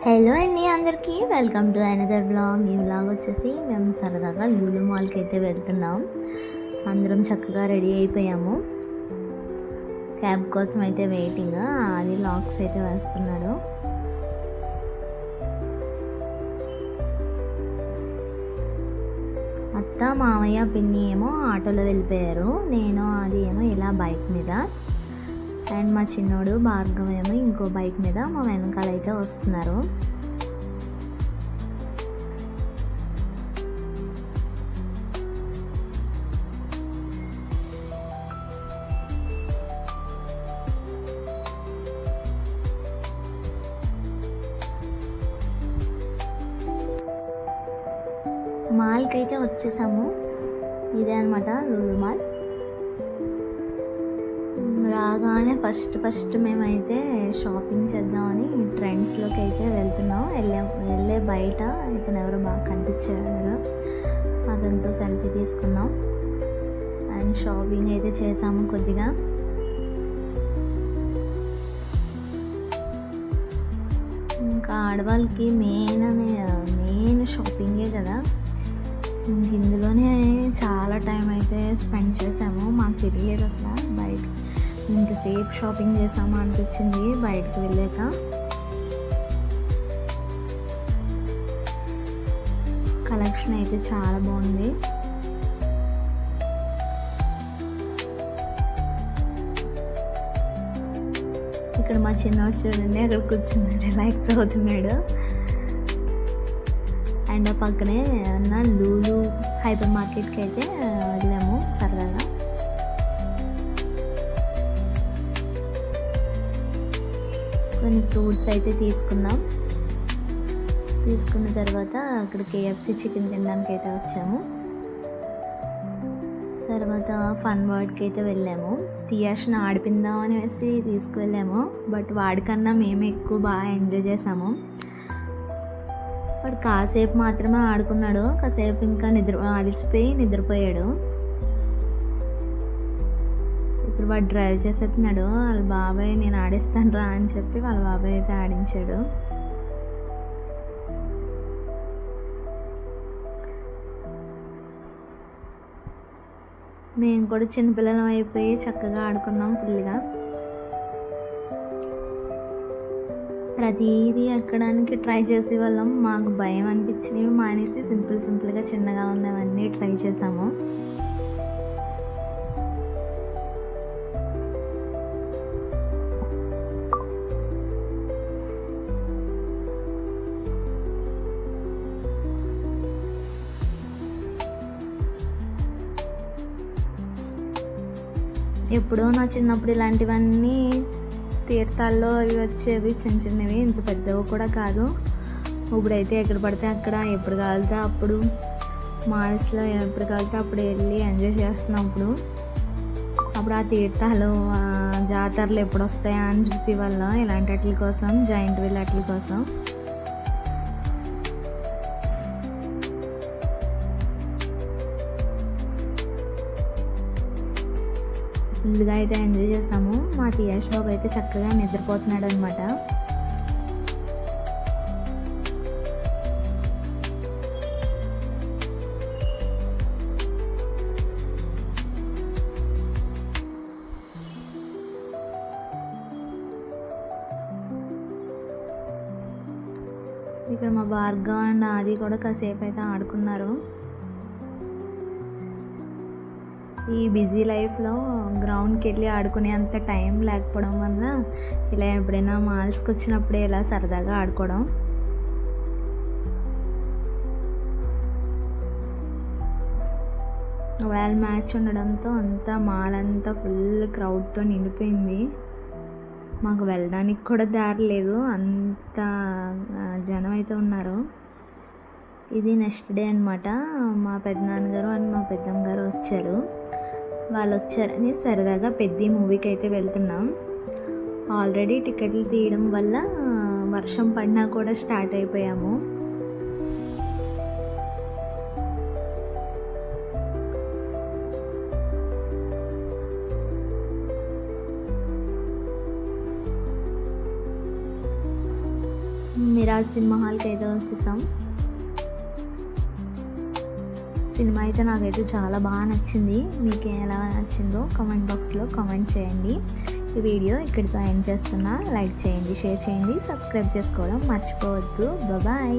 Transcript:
Hello అండి, అందరికీ welcome to another blog. ఈ బ్లాగ్ వచ్చేసి మేము సరదాగా లూలు మాల్కి అయితే వెళ్తున్నాం. అందరం చక్కగా రెడీ అయిపోయాము. క్యాబ్ కోసం అయితే వెయిటింగ్. అది లాక్స్ అయితే వేస్తున్నాడు. అత్త, మామయ్య, పిన్ని ఏమో ఆటోలో వెళ్ళిపోయారు. నేను అది ఏమో ఇలా బైక్ మీద, అండ్ మా చిన్నోడు భార్గవ్ ఏమో ఇంకో బైక్ మీద మా వెనకాల అయితే వస్తున్నారు. మాల్కి అయితే వచ్చేసాము. ఇదే అనమాట లూలు మాల్. రాగానే ఫస్ట్ మేమైతే షాపింగ్ చేద్దామని ట్రెండ్స్లోకి అయితే వెళ్తున్నాం. వెళ్ళే బయట ఇతను ఎవరో బాగా కనిపించారు, అతనితో సెల్ఫీ తీసుకున్నాం అండ్ షాపింగ్ అయితే చేసాము కొద్దిగా. ఇంకా ఆడవాళ్ళకి మెయిన్ షాపింగే కదా. ఇందులోనే చాలా టైం అయితే స్పెండ్ చేసాము. మాకు తెలియలేదు అసలు బయట ఇంతసేపు షాపింగ్ చేసాము అనిపించింది బయటకు వెళ్ళాక. కలెక్షన్ అయితే చాలా బాగుంది. ఇక్కడ మా చిన్నవాడు చూడండి, అక్కడ కూర్చున్నాడు, రిలాక్స్ అవుతున్నాడు. అండ్ పక్కనే ఉన్న లూలు హైపర్ మార్కెట్కి అయితే వెళ్ళాము సరదాగా. కొన్ని ఫ్రూట్స్ అయితే తీసుకున్న తర్వాత అక్కడ కేఎఫ్సి చికెన్ తినడానికి అయితే వచ్చాము. తర్వాత ఫన్ వరల్డ్కి అయితే వెళ్ళాము. తియాష్ని ఆడిపిందాం అనేసి తీసుకువెళ్ళాము. బట్ వాడికన్నా మేము ఎక్కువ బాగా ఎంజాయ్ చేసాము. వాడు కాసేపు మాత్రమే ఆడుకున్నాడు, కాసేపు ఇంకా అలిసిపోయి నిద్రపోయాడు. ఇప్పుడు వాడు డ్రైవ్ చేసేస్తున్నాడు. వాళ్ళ బాబాయ్ నేను ఆడిస్తాను రా అని చెప్పి వాళ్ళ బాబాయ్ అయితే ఆడించాడు. మేము కూడా చిన్నపిల్లలం అయిపోయి చక్కగా ఆడుకున్నాం ఫుల్గా. ప్రతిదీ ఎక్కడానికి ట్రై చేసే వాళ్ళం. మాకు భయం అనిపించినవి మానేసి సింపుల్గా చిన్నగా ఉన్నవన్నీ ట్రై చేసాము. ఎప్పుడో నా చిన్నప్పుడు ఇలాంటివన్నీ తీర్థాల్లో అవి వచ్చేవి చిన్నవి, ఇంత పెద్దవి కూడా కాదు. ఇప్పుడైతే ఎక్కడ పడితే అక్కడ ఎప్పుడు కావాలితే అప్పుడు మాల్స్లో ఎప్పుడు కావాలితే అప్పుడు వెళ్ళి ఎంజాయ్ చేస్తున్నాం. అప్పుడు ఆ తీర్థాలు జాతరలు ఎప్పుడు వస్తాయా అని చూసి వల్ల ఇలాంటి వాటి కోసం, జాయింట్ వీల్ వాటి కోసం. ఫుల్గా అయితే ఎంజాయ్ చేసాము. మా తియాష్ బాబు అయితే చక్కగా నిద్రపోతున్నాడు అనమాట. ఇక్కడ మా భార్గవ్ అండ్ ఆది కూడా కాసేపు అయితే ఆడుకున్నారు. ఈ బిజీ లైఫ్లో గ్రౌండ్కి వెళ్ళి ఆడుకునే అంత టైం లేకపోవడం వల్ల ఇలా ఎప్పుడైనా మాల్స్కి వచ్చినప్పుడే ఇలా సరదాగా ఆడుకోవడం. వేల్ మ్యాచ్ ఉండడంతో అంతా మాల్ అంతా ఫుల్ క్రౌడ్తో నిండిపోయింది. మాకు వెళ్ళడానికి కూడా దారి లేదు, అంత జనం అయితే ఉన్నారు. ఇది నెక్స్ట్ డే అనమాట. మా పెద్దనాన్నగారు అండ్ మా పెద్దమ్మ గారు వచ్చారు. వాళ్ళు వచ్చారని సరదాగా పెద్ద మూవీకి అయితే వెళ్తున్నాం. ఆల్రెడీ టికెట్లు తీయడం వల్ల వర్షం పడినా కూడా స్టార్ట్ అయిపోయాము. మిరాజ్ సినిమా హాల్కి అయితే వచ్చేసాం. సినిమా అయితే నాకైతే చాలా బాగా నచ్చింది. మీకు ఎలా నచ్చిందో కామెంట్ బాక్స్లో కామెంట్ చేయండి. ఈ వీడియో ఇక్కడితో ఎండ్ చేస్తున్నా. లైక్ చేయండి, షేర్ చేయండి, సబ్స్క్రైబ్ చేసుకోవడం మర్చిపోవద్దు. బాయ్.